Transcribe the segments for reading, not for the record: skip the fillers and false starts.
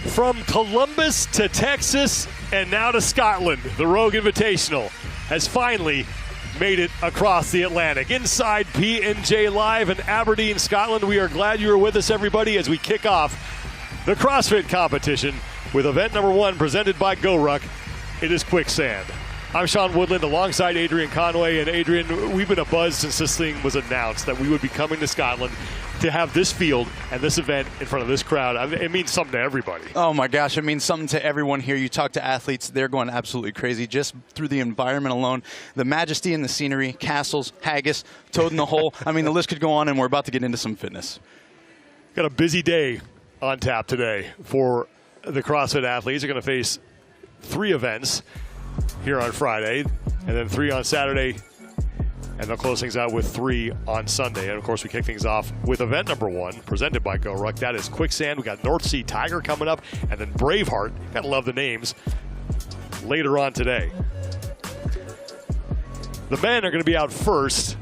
From Columbus to Texas and now to Scotland, the Rogue Invitational has finally made it across the Atlantic. Inside P&J Live in Aberdeen, Scotland, we are glad you are with us, everybody, as we kick off the CrossFit competition with event number 1 presented by GoRuck. It is Quicksand. I'm Sean Woodland alongside Adrian Conway. And Adrian, we've been abuzz since this thing was announced that we would be coming to Scotland to have this field and this event in front of this crowd. I mean, it means something to everybody. Oh my gosh, it means something to everyone here. You talk to athletes, they're going absolutely crazy just through the environment alone. The majesty and the scenery, castles, haggis, toad in the hole. I mean, the list could go on, and we're about to get into some fitness. Got a busy day on tap today for the CrossFit athletes. They're going to face 3 events here on Friday, and then 3 on Saturday, and they'll close things out with 3 on Sunday. And of course, we kick things off with event number 1, presented by GoRuck. That is Quicksand. We got North Sea Tiger coming up, and then Braveheart. Gotta love the names. Later on today. The men are going to be out first,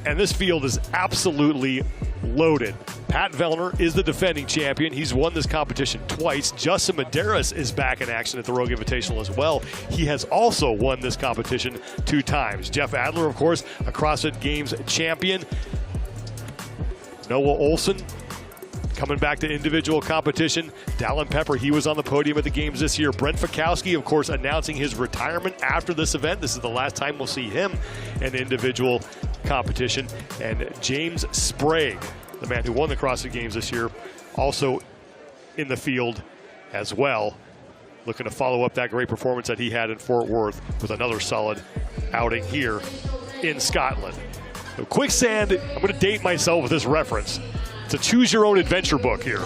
and this field is absolutely loaded. Pat Vellner is the defending champion. He's won this competition twice. Justin Medeiros is back in action at the Rogue Invitational as well. He has also won this competition 2 times. Jeff Adler, of course, a CrossFit Games champion. Noah Olson coming back to individual competition. Dallin Pepper, he was on the podium at the Games this year. Brent Fikowski, of course, announcing his retirement after this event. This is the last time we'll see him in individual competition. And James Sprague, the man who won the CrossFit Games this year, also in the field as well, looking to follow up that great performance that he had in Fort Worth with another solid outing here in Scotland. So Quicksand, I'm going to date myself with this reference. It's a choose-your-own-adventure book here.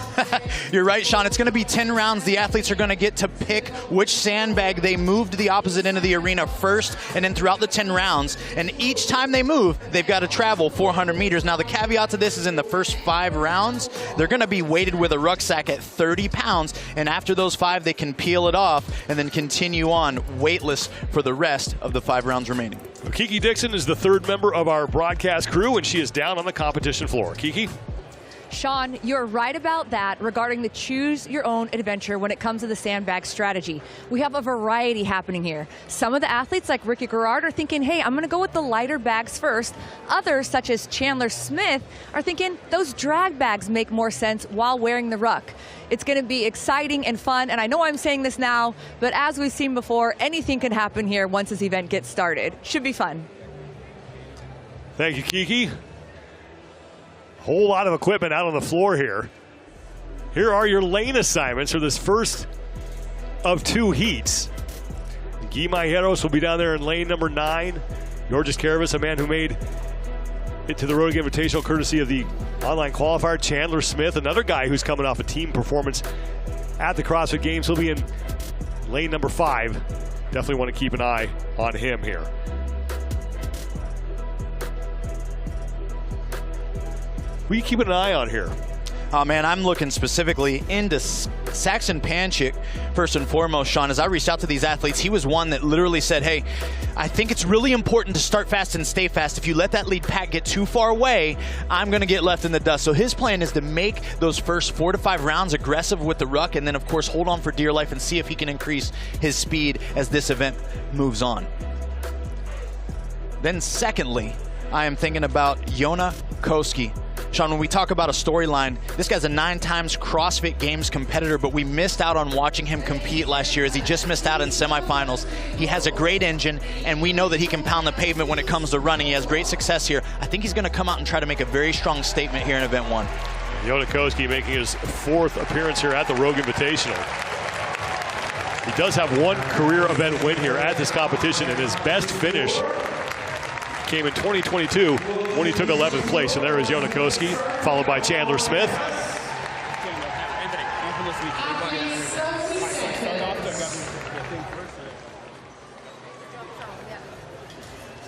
You're right, Sean. It's going to be 10 rounds. The athletes are going to get to pick which sandbag they move to the opposite end of the arena first, and then throughout the 10 rounds. And each time they move, they've got to travel 400 meters. Now, the caveat to this is in the first 5 rounds, they're going to be weighted with a rucksack at 30 pounds. And after those 5, they can peel it off and then continue on weightless for the rest of the 5 rounds remaining. Kiki Dixon is the 3rd member of our broadcast crew, and she is down on the competition floor. Kiki? Sean, you're right about that regarding the choose your own adventure when it comes to the sandbag strategy. We have a variety happening here. Some of the athletes like Ricky Garrard are thinking, hey, I'm going to go with the lighter bags first. Others, such as Chandler Smith, are thinking those drag bags make more sense while wearing the ruck. It's going to be exciting and fun, and I know I'm saying this now, but as we've seen before, anything can happen here once this event gets started. Should be fun. Thank you, Kiki. Whole lot of equipment out on the floor here. Here are your lane assignments for this first of 2 heats. Guy Majeros will be down there in lane number 9. Georges Caravis, a man who made it to the Rogue Invitational courtesy of the online qualifier. Chandler Smith, another guy who's coming off a team performance at the CrossFit Games. He'll be in lane number 5. Definitely want to keep an eye on him here. What are you keeping an eye on here? Oh man, I'm looking specifically into Saxon Panchik first and foremost, Sean. As I reached out to these athletes, he was one that literally said, hey, I think it's really important to start fast and stay fast. If you let that lead pack get too far away, I'm going to get left in the dust. So his plan is to make those first 4 to 5 rounds aggressive with the ruck, and then of course hold on for dear life and see if he can increase his speed as this event moves on. Then secondly, I am thinking about Jona Koski. Sean, when we talk about a storyline, this guy's a 9 times CrossFit Games competitor, but we missed out on watching him compete last year as he just missed out in semifinals. He has a great engine, and we know that he can pound the pavement when it comes to running. He has great success here. I think he's going to come out and try to make a very strong statement here in event 1. Jona Koski making his 4th appearance here at the Rogue Invitational. He does have 1 career event win here at this competition, and his best finish came in 2022 when he took 11th place. And there is Jona Koski, followed by Chandler Smith.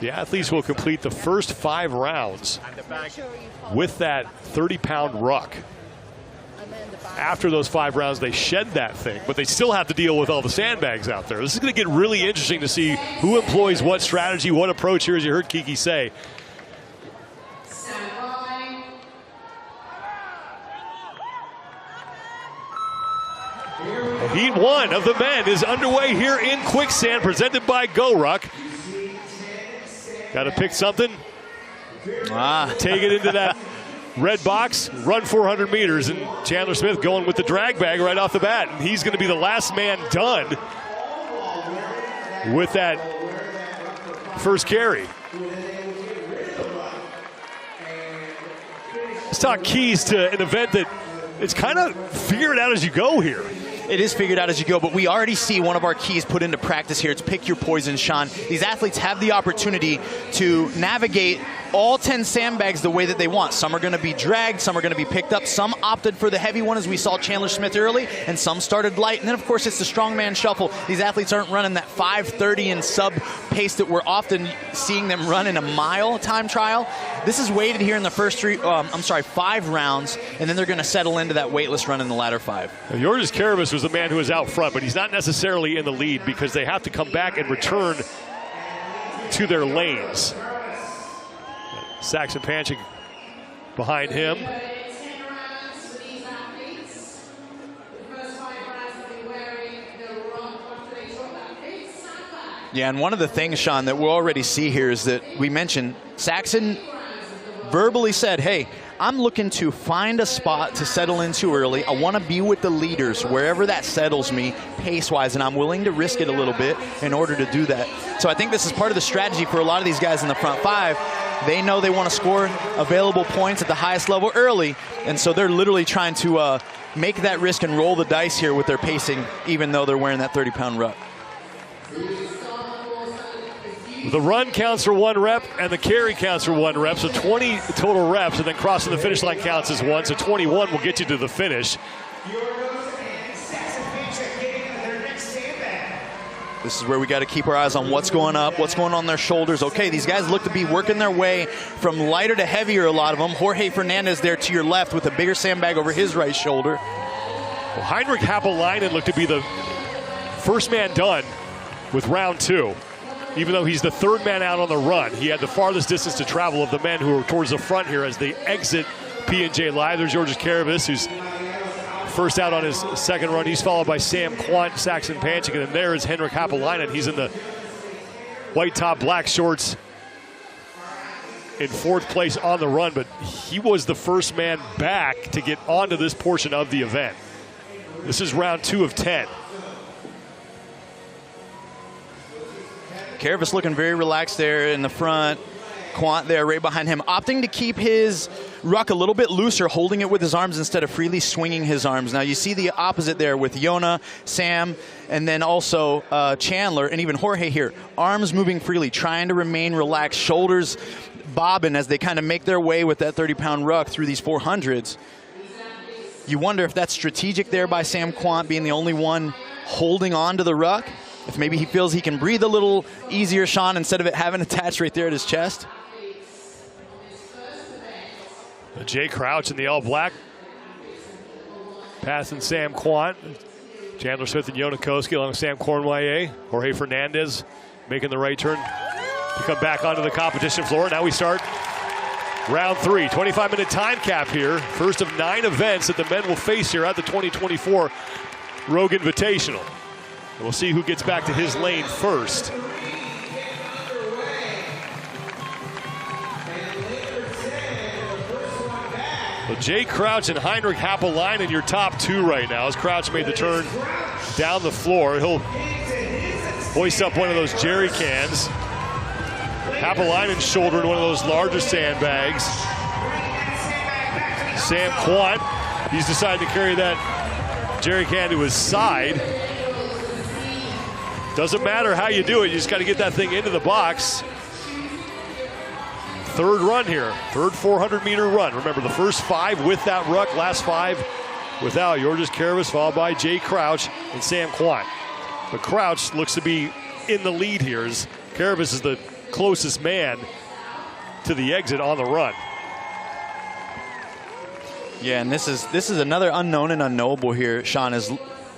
The athletes will complete the first 5 rounds with that 30-pound ruck. After those 5 rounds, they shed that thing, but they still have to deal with all the sandbags out there. This is going to get really interesting to see who employs what strategy, what approach here, as you heard Kiki say. Heat 1 of the men is underway here in Quicksand, presented by GoRuck. Got to pick something. Take it into that red box, run 400 meters, and Chandler Smith going with the drag bag right off the bat. And he's going to be the last man done with that first carry. Let's talk keys to an event that it's kind of figured out as you go here. It is figured out as you go, but we already see one of our keys put into practice here. It's pick your poison, Sean. These athletes have the opportunity to navigate all 10 sandbags the way that they want. Some are going to be dragged, some are going to be picked up, some opted for the heavy one as we saw Chandler Smith early, and some started light. And then, of course, it's the strongman shuffle. These athletes aren't running that 5:30 and sub pace that we're often seeing them run in a mile time trial. This is weighted here in the first 5 rounds, and then they're going to settle into that weightless run in the latter 5. Georges Carabas was the man who was out front, but he's not necessarily in the lead because they have to come back and return to their lanes. Saxon Panchik behind him. Yeah, and one of the things, Sean, that we'll already see here is that we mentioned Saxon verbally said, hey, I'm looking to find a spot to settle into early. I want to be with the leaders wherever that settles me pace-wise, and I'm willing to risk it a little bit in order to do that. So I think this is part of the strategy for a lot of these guys in the front 5. They know they want to score available points at the highest level early, and so they're literally trying to make that risk and roll the dice here with their pacing, even though they're wearing that 30-pound ruck. The run counts for 1 rep, and the carry counts for 1 rep, so 20 total reps, and then crossing the finish line counts as 1, so 21 will get you to the finish. This is where we got to keep our eyes on what's going up, what's going on their shoulders. Okay, these guys look to be working their way from lighter to heavier, a lot of them. Jorge Fernandez there to your left with a bigger sandbag over his right shoulder. Well, Heinrich Happelainen looked to be the first man done with round 2. Even though he's the 3rd man out on the run, he had the farthest distance to travel of the men who are towards the front here as they exit P&J Live. There's Georges Carabas, who's first out on his 2nd run. He's followed by Sam Quant, Saxon Panchik, and then there is Henrik Happelainen. He's in the white top, black shorts in 4th place on the run, but he was the first man back to get onto this portion of the event. This is round 2 of 10. Carabas looking very relaxed there in the front. Quant there right behind him, opting to keep his ruck a little bit looser, holding it with his arms instead of freely swinging his arms. Now you see the opposite there with Yona, Sam, and then also Chandler, and even Jorge here. Arms moving freely, trying to remain relaxed, shoulders bobbing as they kind of make their way with that 30-pound ruck through these 400s. You wonder if that's strategic there by Sam Quant being the only one holding on to the ruck. If maybe he feels he can breathe a little easier, Sean, instead of it having attached right there at his chest. Jay Crouch in the all-black. Passing Sam Quant. Chandler Smith and Yonakoski along with Sam Cornwallier. Jorge Fernandez making the right turn to come back onto the competition floor. Now we start round 3. 25-minute time cap here. First of 9 events that the men will face here at the 2024 Rogue Invitational. We'll see who gets back to his lane first. Well, Jay Crouch and Heinrich Happelainen, your top 2 right now. As Crouch made the turn down the floor, he'll hoist up one of those jerry cans. Happelainen shouldering one of those larger sandbags. Sam Quant, he's decided to carry that jerry can to his side. Doesn't matter how you do it, you just got to get that thing into the box. 3rd run here, 3rd 400-meter run. Remember, the first 5 with that ruck, last 5 without. Georges Carabas followed by Jay Crouch and Sam Quant. But Crouch looks to be in the lead here, as Carabas is the closest man to the exit on the run. Yeah, and this is another unknown and unknowable here, Sean, is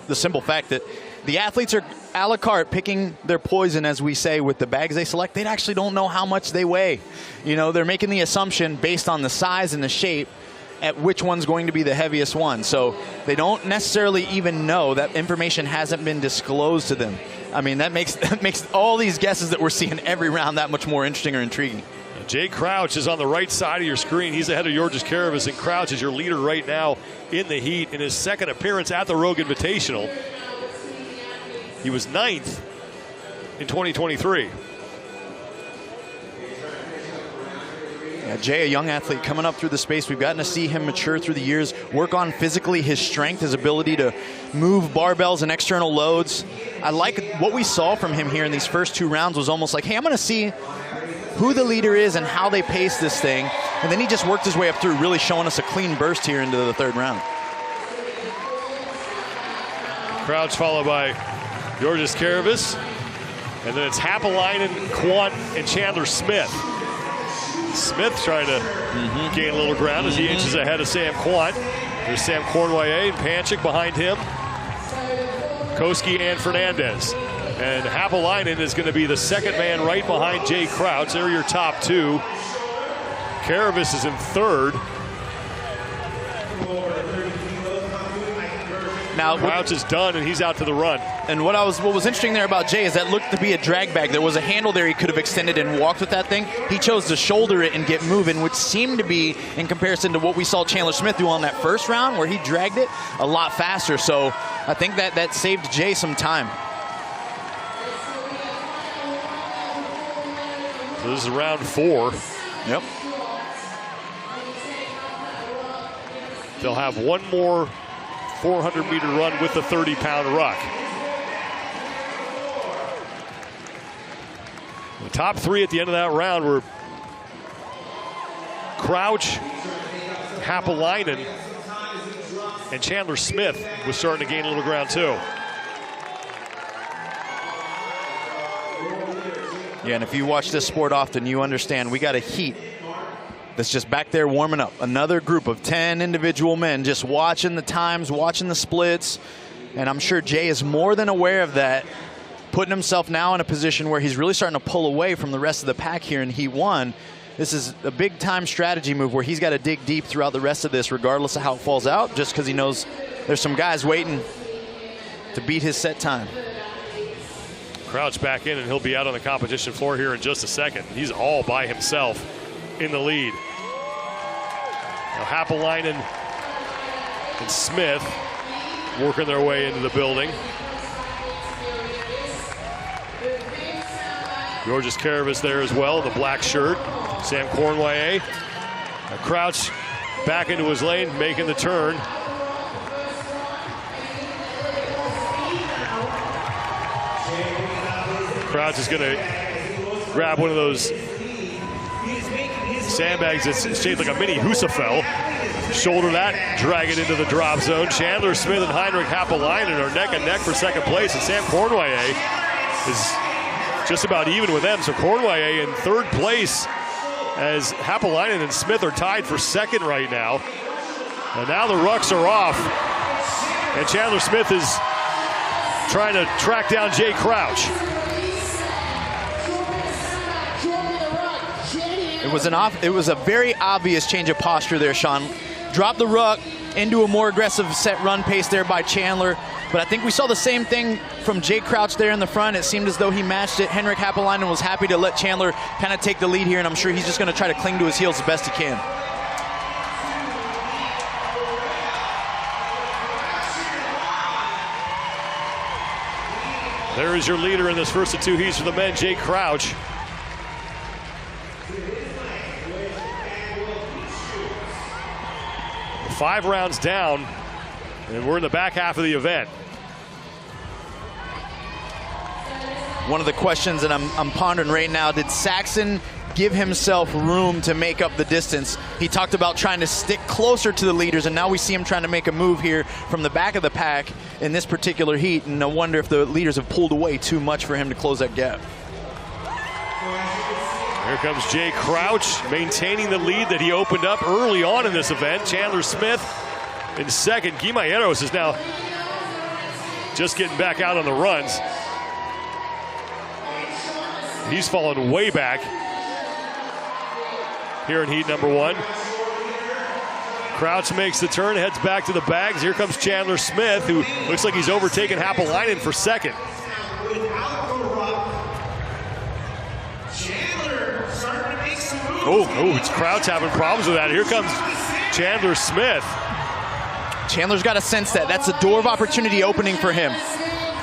the simple fact that the athletes are a la carte picking their poison, as we say, with the bags they select. They actually don't know how much they weigh. You know, they're making the assumption based on the size and the shape at which one's going to be the heaviest one. So they don't necessarily even know. That information hasn't been disclosed to them. I mean, that makes all these guesses that we're seeing every round that much more interesting or intriguing. Jay Crouch is on the right side of your screen. He's ahead of Georges Caravis, and Crouch is your leader right now in the heat in his second appearance at the Rogue Invitational. He was 9th in 2023. Yeah, Jay, a young athlete coming up through the space. We've gotten to see him mature through the years, work on physically his strength, his ability to move barbells and external loads. I like what we saw from him here in these first 2 rounds was almost like, hey, I'm going to see who the leader is and how they pace this thing. And then he just worked his way up through, really showing us a clean burst here into the 3rd round. Crouch followed by Georges Caravis. And then it's Haapalainen, Quant, and Chandler Smith. Smith trying to gain a little ground as he inches ahead of Sam Quant. There's Sam Cournoyer and Panchik behind him. Koski and Fernandez. And Haapalainen is going to be the 2nd man right behind Jay Crouch. They're your top 2. Caravis is in 3rd. Now Crouch is done and he's out to the run. And what was interesting there about Jay is that looked to be a drag bag. There was a handle there he could have extended and walked with that thing. He chose to shoulder it and get moving, which seemed to be, in comparison to what we saw Chandler Smith do on that first round where he dragged it, a lot faster. So I think that saved Jay some time. So this is round 4. Yep. They'll have one more 400-meter run with the 30-pound ruck. The top 3 at the end of that round were Crouch, Haapalainen, and Chandler Smith was starting to gain a little ground too. Yeah, and if you watch this sport often, you understand we got a heat that's just back there warming up. Another group of 10 individual men just watching the times, watching the splits. And I'm sure Jay is more than aware of that, putting himself now in a position where he's really starting to pull away from the rest of the pack here in Heat 1. This is a big-time strategy move where he's got to dig deep throughout the rest of this, regardless of how it falls out, just because he knows there's some guys waiting to beat his set time. Crouch back in, and he'll be out on the competition floor here in just a second. He's all by himself in the lead. Now Haapalainen and Smith working their way into the building. Georges Caravis there as well in the black shirt. Sam Cournoyer. Now Crouch back into his lane, making the turn. Crouch is going to grab one of those sandbags that's shaped like a mini Husafel. Shoulder that, drag it into the drop zone. Chandler Smith and Heinrich Haapalainen are neck and neck for 2nd place, and Sam Cournoyer is just about even with them. So Cournoyer in 3rd place as Haapalainen and Smith are tied for 2nd right now. And now the rucks are off, and Chandler Smith is trying to track down Jay Crouch. It was a very obvious change of posture there, Sean. Dropped the ruck into a more aggressive set run pace there by Chandler. But I think we saw the same thing from Jay Crouch there in the front. It seemed as though he matched it. Henrik Haapalainen was happy to let Chandler kind of take the lead here, and I'm sure he's just going to try to cling to his heels as best he can. There is your leader in this first of 2 heats for the men, Jay Crouch. We're 5 rounds down, and we're in the back half of the event. One of the questions that I'm pondering right now, did Saxon give himself room to make up the distance? He talked about trying to stick closer to the leaders, and now we see him trying to make a move here from the back of the pack in this particular heat, and I wonder if the leaders have pulled away too much for him to close that gap. Here comes Jay Crouch, maintaining the lead that he opened up early on in this event. Chandler Smith in 2nd. Guimayeros is now just getting back out on the runs. He's fallen way back here in heat number 1. Crouch makes the turn, heads back to the bags. Here comes Chandler Smith, who looks like he's overtaken Haapalainen for second. Oh, Crouch having problems with that. Here comes Chandler Smith. Chandler's got to sense that. That's a door of opportunity opening for him.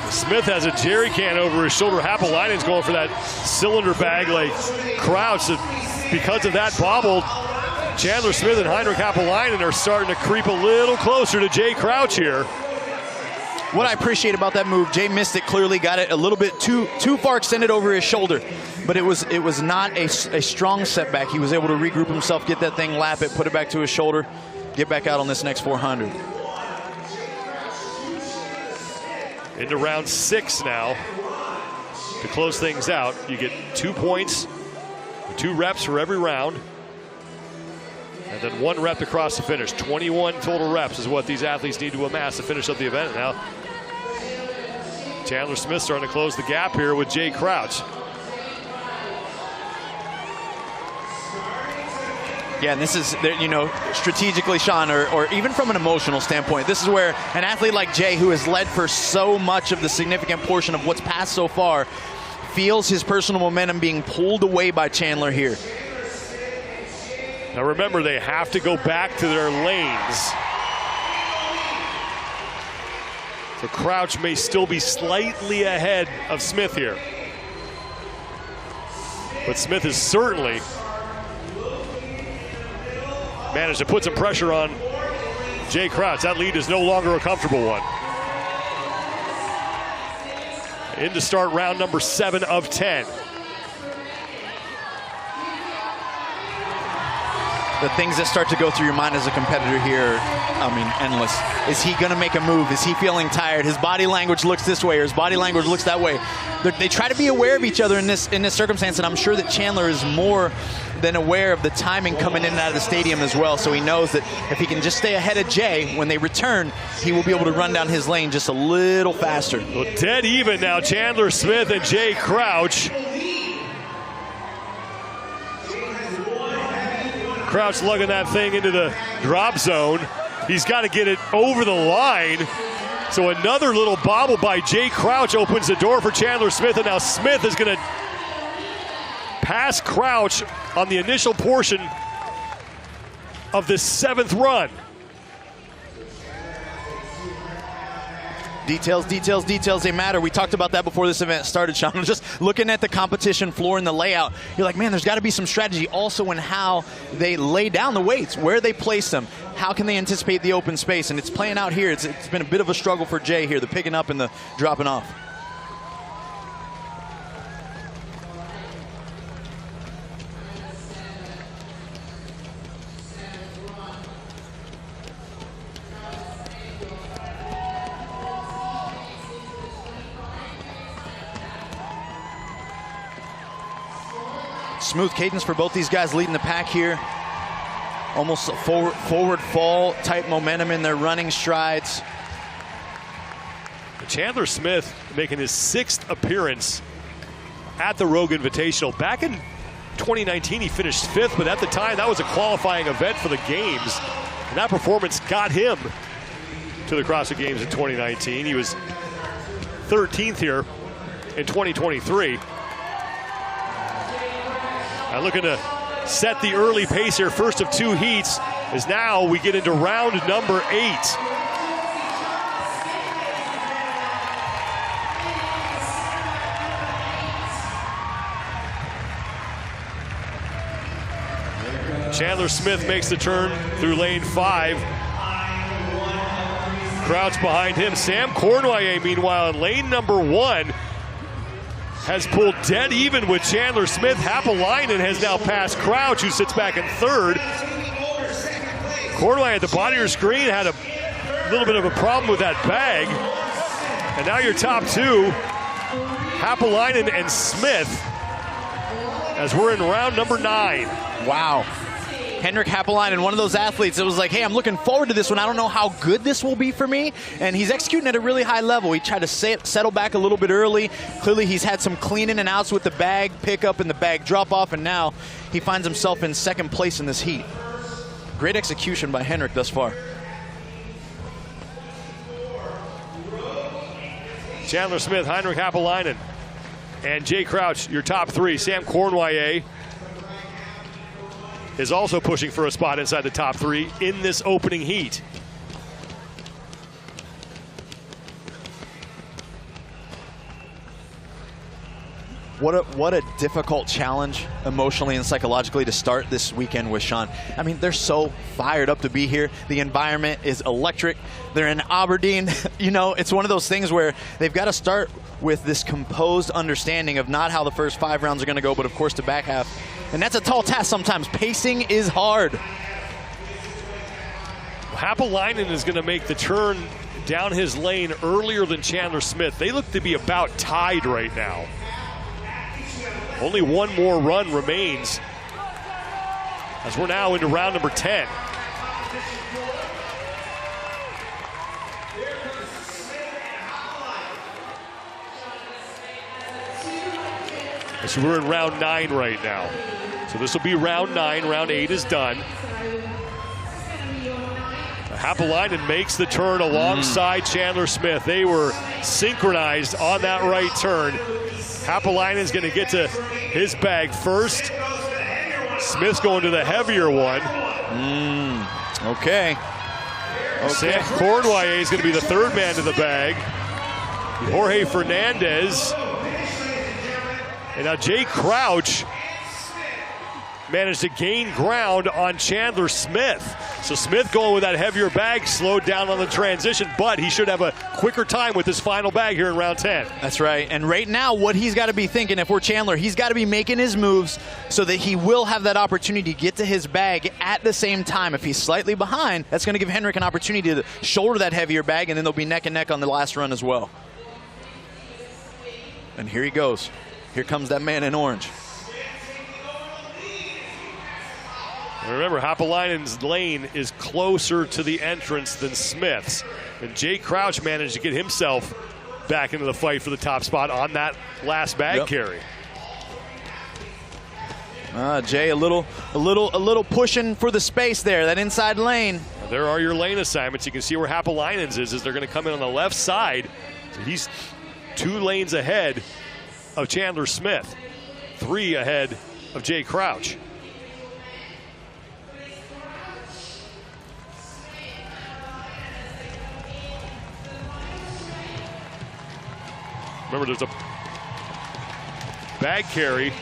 Smith has a jerry can over his shoulder. Haapalainen's going for that cylinder bag like Crouch. Because of that bobble, Chandler Smith and Heinrich Haapalainen are starting to creep a little closer to Jay Crouch here. What I appreciate about that move, Jay missed it clearly, got it a little bit too far extended over his shoulder, but it was not a strong setback. He was able to regroup himself, get that thing, lap it, put it back to his shoulder, get back out on this next 400. Into round 6 now. To close things out, you get 2 points, 2 reps for every round, and then 1 rep to cross the finish. 21 total reps is what these athletes need to amass to finish up the event. Now, Chandler Smith starting to close the gap here with Jay Crouch. Yeah, and this is, you know, strategically, Sean, or even from an emotional standpoint, this is where an athlete like Jay, who has led for so much of the significant portion of what's passed so far, feels his personal momentum being pulled away by Chandler here. Now remember, they have to go back to their lanes. So Crouch may still be slightly ahead of Smith here. But Smith is certainly managed to put some pressure on Jay Crouch. That lead is no longer a comfortable one. In to start round number 7 of 10. The things that start to go through your mind as a competitor here, I mean, endless. Is he going to make a move? Is he feeling tired? His body language looks this way, or his body language looks that way. They try to be aware of each other in this circumstance, and I'm sure that Chandler is more than aware of the timing coming in and out of the stadium as well. So he knows that if he can just stay ahead of Jay when they return, he will be able to run down his lane just a little faster. Well, dead even now, Chandler Smith and Jay Crouch. Crouch lugging that thing into the drop zone. He's got to get it over the line. So another little bobble by Jay Crouch opens the door for Chandler Smith, and now Smith is going to pass Crouch on the initial portion of this 7th run. Details, details, details, they matter. We talked about that before this event started, Sean. Just looking at the competition floor and the layout, you're like, man, there's got to be some strategy also in how they lay down the weights, where they place them, how can they anticipate the open space, and it's playing out here. It's been a bit of a struggle for Jay here, the picking up and the dropping off. Smooth cadence for both these guys leading the pack here. Almost a forward fall type momentum in their running strides. Chandler Smith making his 6th appearance at the Rogue Invitational. Back in 2019, he finished 5th, but at the time, that was a qualifying event for the games. And that performance got him to the CrossFit Games in 2019. He was 13th here in 2023. Now looking to set the early pace here, first of 2 heats, as now we get into round number 8. Chandler Smith makes the turn through lane 5. Crouch behind him. Sam Cournoyer, meanwhile, in lane number 1, has pulled dead even with Chandler Smith. Haapalainen has now passed Crouch, who sits back in 3rd. Cournoyer at the bottom of your screen had a little bit of a problem with that bag. And now your top 2, Haapalainen and Smith, as we're in round number 9. Wow. Henrik Haapalainen, one of those athletes that was like, hey, I'm looking forward to this one. I don't know how good this will be for me. And he's executing at a really high level. He tried to settle back a little bit early. Clearly, he's had some clean in and outs with the bag pickup and the bag drop off, and now he finds himself in 2nd place in this heat. Great execution by Henrik thus far. Chandler Smith, Heinrich Happelainen, and Jay Crouch, your top three. Sam Cournoyer is also pushing for a spot inside the top three in this opening heat. What a difficult challenge emotionally and psychologically to start this weekend with, Sean. I mean, they're so fired up to be here. The environment is electric. They're in Aberdeen. You know, it's one of those things where they've got to start with this composed understanding of not how the first 5 rounds are going to go, but of course the back half. And that's a tall task sometimes. Pacing is hard. Happelainen is going to make the turn down his lane earlier than Chandler Smith. They look to be about tied right now. Only one more run remains as we're now into round number 10. So we're in round 9 right now. So this will be round 9. Round 8 is done. Happelainen makes the turn alongside Chandler Smith. They were synchronized on that right turn. Happelainen's going to get to his bag first. Smith's going to the heavier one. Okay. Sam Cournoyer is going to be the third man to the bag. Jorge Fernandez. And now Jay Crouch managed to gain ground on Chandler Smith. So Smith going with that heavier bag slowed down on the transition, but he should have a quicker time with his final bag here in round 10. That's right. And right now, what he's got to be thinking, if we're Chandler, he's got to be making his moves so that he will have that opportunity to get to his bag at the same time. If he's slightly behind, that's going to give Henrik an opportunity to shoulder that heavier bag, and then they'll be neck and neck on the last run as well. And here he goes. Here comes that man in orange. Remember, Happelainen's lane is closer to the entrance than Smith's. And Jay Crouch managed to get himself back into the fight for the top spot on that last bag carry. Jay, a little pushing for the space there, that inside lane. There are your lane assignments. You can see where Happelainen's is they're going to come in on the left side. So he's 2 lanes ahead of Chandler Smith, 3 ahead of Jay Crouch. Remember, there's a bag carry,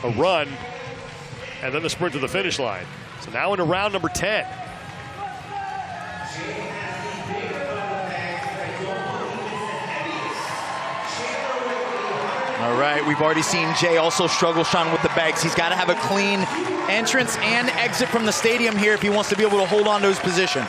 a run, and then the sprint to the finish line. So now into round number 10. All right, we've already seen Jay also struggle, Sean, with the bags. He's got to have a clean entrance and exit from the stadium here if he wants to be able to hold on to his position.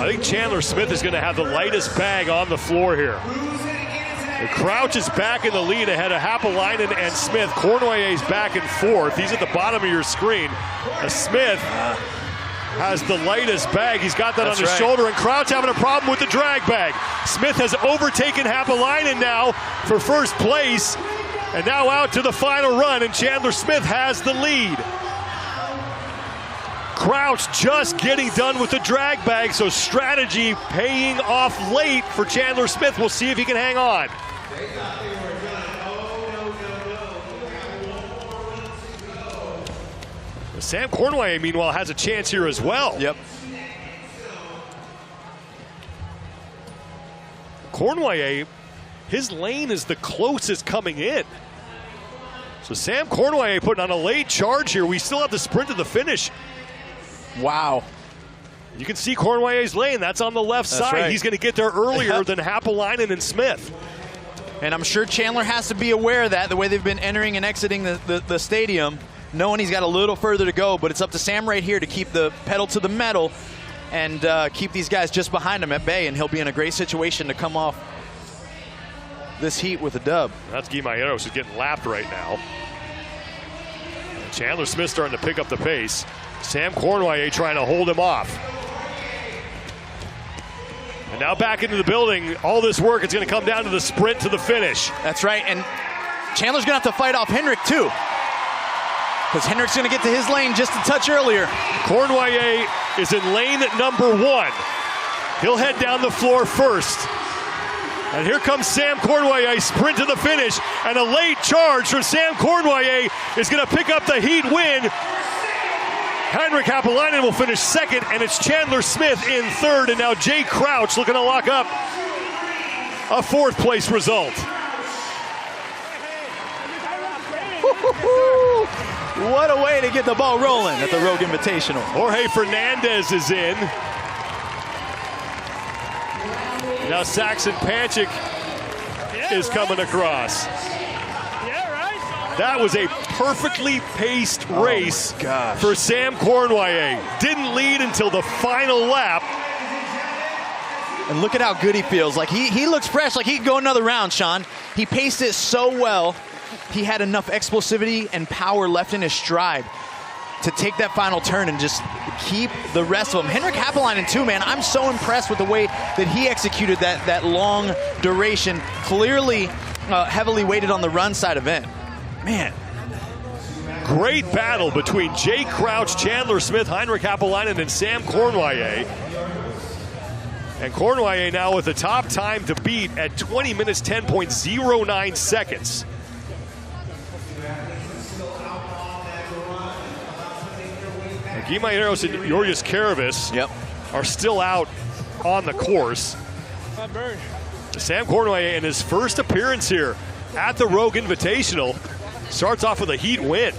I think Chandler Smith is going to have the lightest bag on the floor here. And Crouch is back in the lead ahead of Happelainen and Smith. Cournoyer's back and forth. He's at the bottom of your screen. Smith has the lightest bag. He's got that on his shoulder, and Crouch having a problem with the drag bag. Smith has overtaken Happelainen now for first place, and now out to the final run, and Chandler Smith has the lead. Crouch just getting done with the drag bag, so strategy paying off late for Chandler Smith. We'll see if he can hang on. Sam Cournoyer, meanwhile, has a chance here as well. Yep. Cournoyer, his lane is the closest coming in. So Sam Cournoyer putting on a late charge here. We still have the sprint to the finish. Wow. You can see Cournoyer's lane. That's on the left side. Right. He's going to get there earlier than Happelainen and Smith. And I'm sure Chandler has to be aware of that, the way they've been entering and exiting the stadium, knowing he's got a little further to go. But it's up to Sam right here to keep the pedal to the metal and keep these guys just behind him at bay, and he'll be in a great situation to come off this heat with a dub. That's Guy Mayeros who's getting lapped right now. And Chandler Smith starting to pick up the pace. Sam Cournoyer trying to hold him off. And now back into the building. All this work, it's going to come down to the sprint to the finish. That's right, and Chandler's going to have to fight off Henrik too. because Henrik's going to get to his lane just a touch earlier. Cournoyer is in lane number 1. He'll head down the floor first. And here comes Sam Cournoyer, sprint to the finish, and a late charge from Sam Cournoyer is going to pick up the heat win. Heinrich Haapelainen will finish second, and it's Chandler Smith in third, and now Jay Crouch looking to lock up a 4th place result. What a way to get the ball rolling at the Rogue Invitational. Jorge Fernandez is in. Now Saxon Panchik is coming across. That was a perfectly paced race for Sam Cournoyer. Didn't lead until the final lap. And look at how good he feels. Like he looks fresh, like he could go another round, Sean. He paced it so well. He had enough explosivity and power left in his stride to take that final turn and just keep the rest of them. Henrik Haapelainen too, man. I'm so impressed with the way that he executed that long duration, clearly heavily weighted on the run side event. Man. Great battle between Jay Crouch, Chandler Smith, Heinrich Haapelainen, and Sam Cournoyer. And Cournoyer now with the top time to beat at 20 minutes, 10.09 seconds. Guimaraes and Jorius Karavis are still out on the course. Sam Cournoyer in his first appearance here at the Rogue Invitational starts off with a heat win.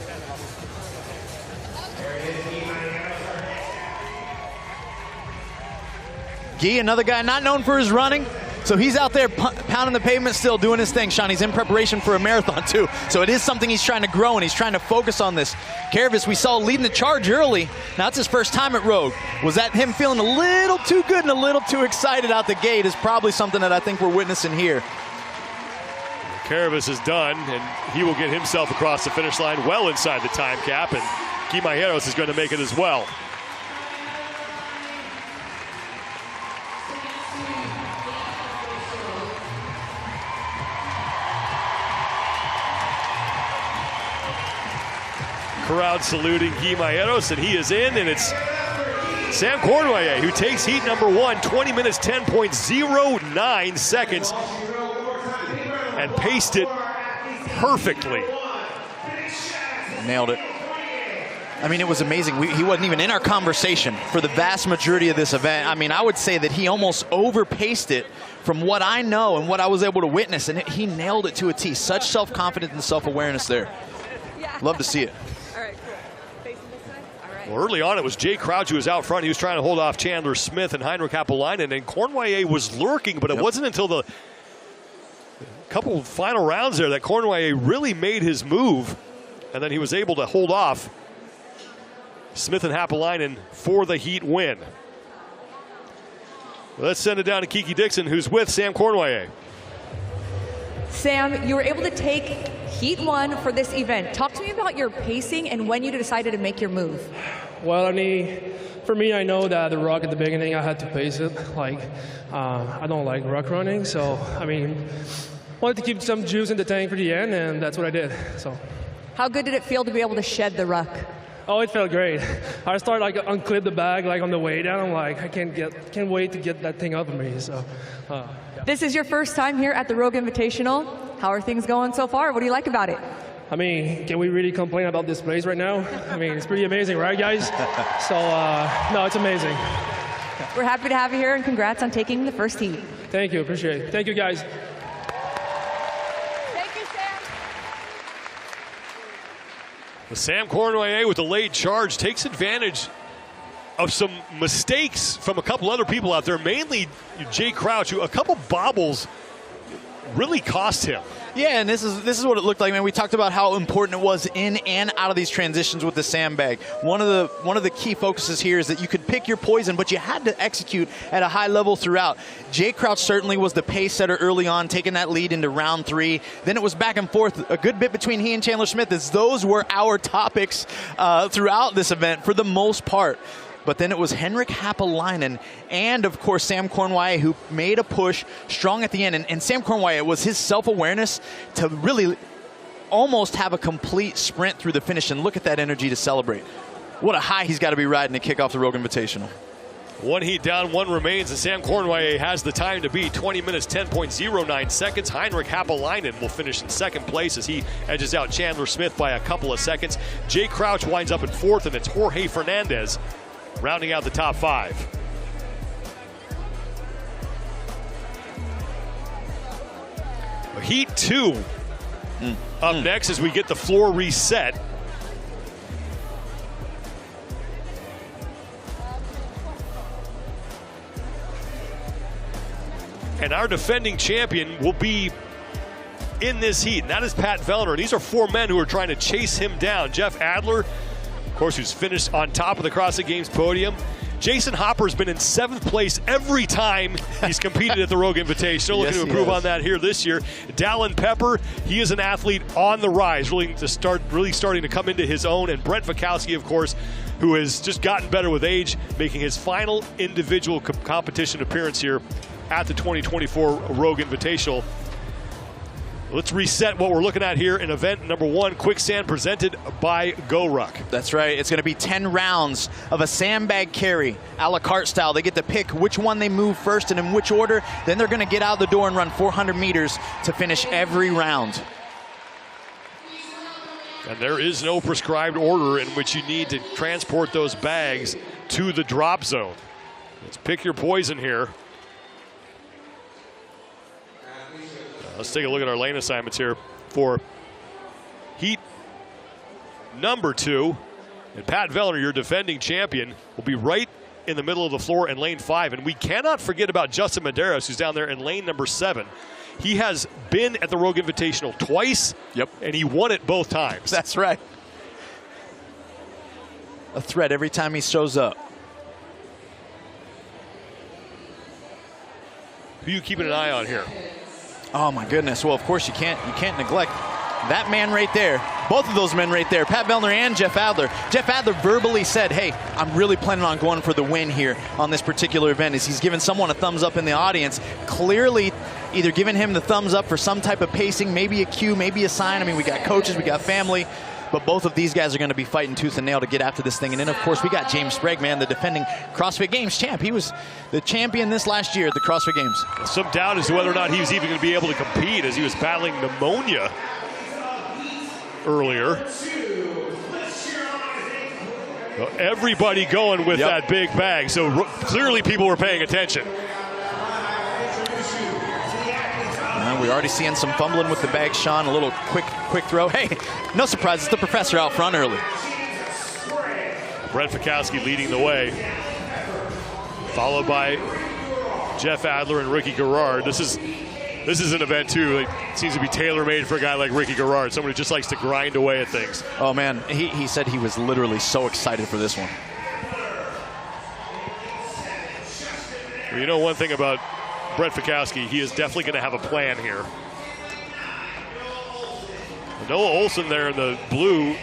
Guy, another guy not known for his running, so he's out there pounding the pavement still, doing his thing. Sean, he's in preparation for a marathon too, so it is something he's trying to grow and he's trying to focus on this. Karavis, we saw leading the charge early. Now it's his first time at Rogue. Was that him feeling a little too good and a little too excited out the gate is probably something that I think we're witnessing here. Karavis is done, and he will get himself across the finish line well inside the time cap, and Guimaraes is going to make it as well. Crowd saluting Guimaraes, and he is in, and it's Sam Cournoyer who takes heat number 1, 20 minutes, 10.09 seconds, and paced it perfectly. Nailed it. I mean, it was amazing. He wasn't even in our conversation for the vast majority of this event. I mean, I would say that he almost overpaced it from what I know and what I was able to witness, and he nailed it to a T. Such self-confidence and self-awareness there. Love to see it. Well, early on, it was Jay Crouch who was out front. He was trying to hold off Chandler Smith and Heinrich Haapelainen, and Cournoyer was lurking, but it wasn't until the couple final rounds there that Cournoyer really made his move, and then he was able to hold off Smith and Haapelainen for the heat win. Let's send it down to Kiki Dixon, who's with Sam Cournoyer. Sam, you were able to take heat 1 for this event. Talk to me about your pacing and when you decided to make your move. Well, I mean, for me, I know that the rock at the beginning, I had to pace it. Like, I don't like rock running, so, I mean, wanted to keep some juice in the tank for the end, and that's what I did. So, how good did it feel to be able to shed the ruck? Oh, it felt great. I started like unclip the bag like on the way down. I'm like, I can't wait to get that thing up of me. So, yeah. This is your first time here at the Rogue Invitational. How are things going so far? What do you like about it? I mean, can we really complain about this place right now? I mean, it's pretty amazing, right, guys? So, no, it's amazing. We're happy to have you here, and congrats on taking the first heat. Thank you, appreciate it. Thank you, guys. Thank you, Sam. Sam Cournoyer with the late charge takes advantage of some mistakes from a couple other people out there, mainly Jay Crouch, who a couple bobbles really cost him. Yeah, and this is what it looked like, man. We talked about how important it was in and out of these transitions with the sandbag. One of the key focuses here is that you could pick your poison, but you had to execute at a high level throughout. Jay Crouch certainly was the pace setter early on, taking that lead into round 3. Then it was back and forth a good bit between he and Chandler Smith, as those were our topics throughout this event for the most part. But then it was Henrik Haapelainen and, of course, Sam Cournoyer who made a push strong at the end. And Sam Cournoyer, it was his self-awareness to really almost have a complete sprint through the finish, and look at that energy to celebrate. What a high he's got to be riding to kick off the Rogue Invitational. One heat down, one remains, and Sam Cornway has the time to beat. 20 minutes, 10.09 seconds. Heinrich Happelainen will finish in second place as he edges out Chandler Smith by a couple of seconds. Jay Crouch winds up in fourth, and it's Jorge Fernandez rounding out the top 5. Heat 2 up next as we get the floor reset. And our defending champion will be in this heat, and that is Pat Vellner. These are 4 men who are trying to chase him down. Jeff Adler, of course, who's finished on top of the CrossFit Games podium. Jason Hopper's been in 7th place every time he's competed at the Rogue Invitational. Looking to improve on that here this year. Dallin Pepper, he is an athlete on the rise, really starting to come into his own. And Brent Fikowski, of course, who has just gotten better with age, making his final individual competition appearance here at the 2024 Rogue Invitational. Let's reset what we're looking at here in event number 1, Quicksand, presented by GoRuck. That's right. It's going to be 10 rounds of a sandbag carry, a la carte style. They get to pick which one they move first and in which order. Then they're going to get out the door and run 400 meters to finish every round. And there is no prescribed order in which you need to transport those bags to the drop zone. Let's pick your poison here. Let's take a look at our lane assignments here for heat number 2. And Pat Vellner, your defending champion, will be right in the middle of the floor in lane 5. And we cannot forget about Justin Medeiros, who's down there in lane number 7. He has been at the Rogue Invitational twice, and he won it both times. That's right. A threat every time he shows up. Who are you keeping an eye on here? Oh my goodness. Well, of course you can't neglect that man right there. Both of those men right there, Pat Vellner and Jeff Adler. Jeff Adler verbally said, hey, I'm really planning on going for the win here on this particular event, as he's given someone a thumbs up in the audience, clearly either giving him the thumbs up for some type of pacing, maybe a cue, maybe a sign. I mean, we got coaches, we got family, but both of these guys are going to be fighting tooth and nail to get after this thing. And then, of course, we got James Sprague, man, the defending CrossFit Games champ. He was the champion this last year at the CrossFit Games. Some doubt as to whether or not he was even going to be able to compete, as he was battling pneumonia earlier. Well, everybody going with that big bag, so clearly people were paying attention. We're already seeing some fumbling with the bag, Sean. A little quick throw. Hey, no surprise, it's the professor out front early. Brent Fikowski leading the way, followed by Jeff Adler and Ricky Garrard. This is an event, too, that seems to be tailor-made for a guy like Ricky Garrard, someone who just likes to grind away at things. Oh, man, he said he was literally so excited for this one. Well, you know one thing about Brent Fikowski, he is definitely going to have a plan here. Noah Olson there in the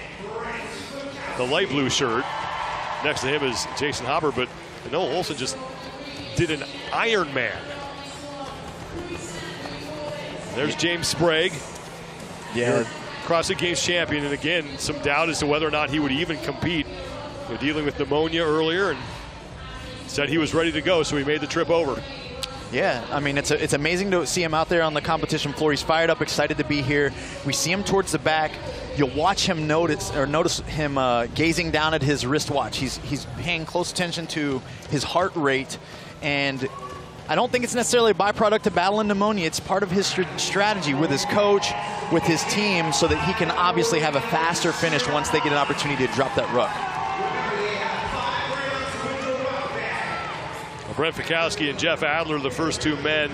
light blue shirt. Next to him is Jason Hopper, but Noah Olson just did an Iron Man. There's James Sprague, your CrossFit Games champion, and again, some doubt as to whether or not he would even compete. Dealing with pneumonia earlier, and said he was ready to go, so he made the trip over. Yeah, I mean, it's amazing to see him out there on the competition floor. He's fired up, excited to be here. We see him towards the back. You'll watch him notice him gazing down at his wristwatch. He's paying close attention to his heart rate, and I don't think it's necessarily a byproduct of battling pneumonia. It's part of his strategy with his coach, with his team, so that he can obviously have a faster finish once they get an opportunity to drop that ruck. Brent Fikowski and Jeff Adler, the first 2 men.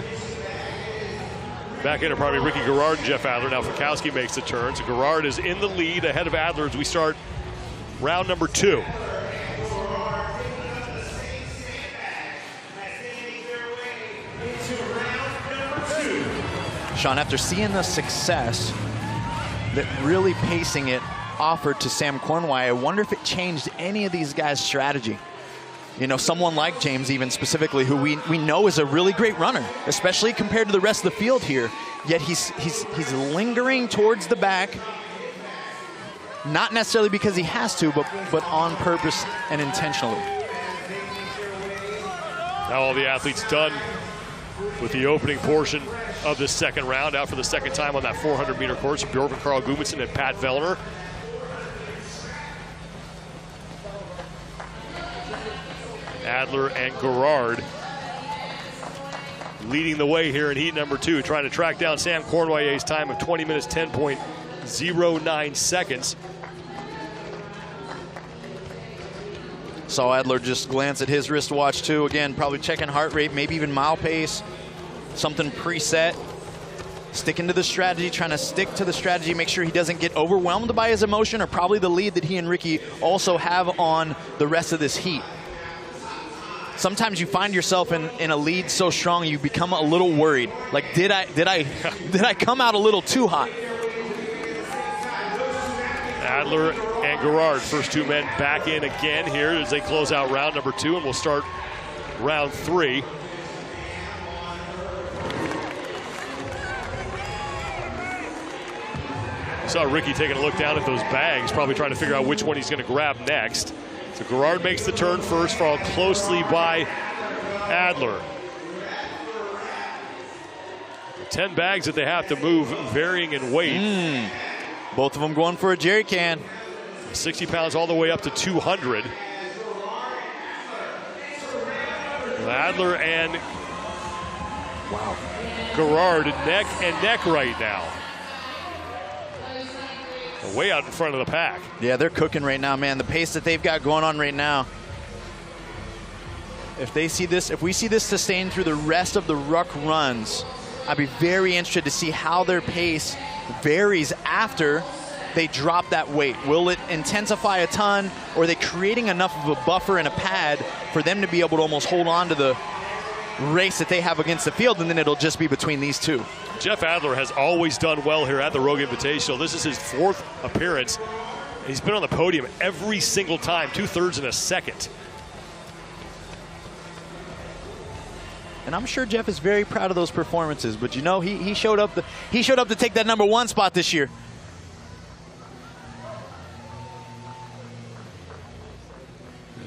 Back in are probably Ricky Garrard and Jeff Adler. Now Fikowski makes the turn. So Garrard is in the lead ahead of Adler as we start round number 2. Sean, after seeing the success that really pacing it offered to Sam Cornway, I wonder if it changed any of these guys' strategy. You know, someone like James even specifically, who we know is a really great runner, especially compared to the rest of the field here. Yet he's lingering towards the back, not necessarily because he has to, but on purpose and intentionally. Now all the athletes done with the opening portion of this second round. Out for the second time on that 400-meter course, Bjorn Carl Gudmundsson and Pat Vellner. Adler and Gerard leading the way here in heat number 2, trying to track down Sam Cornoyer's time of 20 minutes, 10.09 seconds. Saw Adler just glance at his wristwatch too. Again, probably checking heart rate, maybe even mile pace, something preset. Sticking to the strategy, trying to stick to the strategy, make sure he doesn't get overwhelmed by his emotion or probably the lead that he and Ricky also have on the rest of this heat. Sometimes you find yourself in a lead so strong you become a little worried. Like, did I come out a little too hot? Adler and Gerard, first two men back in again here as they close out round number 2, and we'll start round 3. You saw Ricky taking a look down at those bags, probably trying to figure out which one he's going to grab next. So Gerard makes the turn first, followed closely by Adler. The 10 bags that they have to move, varying in weight. Both of them going for a jerry can. 60 pounds all the way up to 200. Adler and Gerard neck and neck right now. Way out in front of the pack. Yeah, they're cooking right now, man. The pace that they've got going on right now. If we see this sustained through the rest of the ruck runs, I'd be very interested to see how their pace varies after they drop that weight. Will it intensify a ton, or are they creating enough of a buffer and a pad for them to be able to almost hold on to the race that they have against the field, and then it'll just be between these two? Jeff Adler has always done well here at the Rogue Invitational. This is his 4th appearance. He's been on the podium every single time, 2/3 in a second. And I'm sure Jeff is very proud of those performances, but you know, he showed up to take that number 1 spot this year.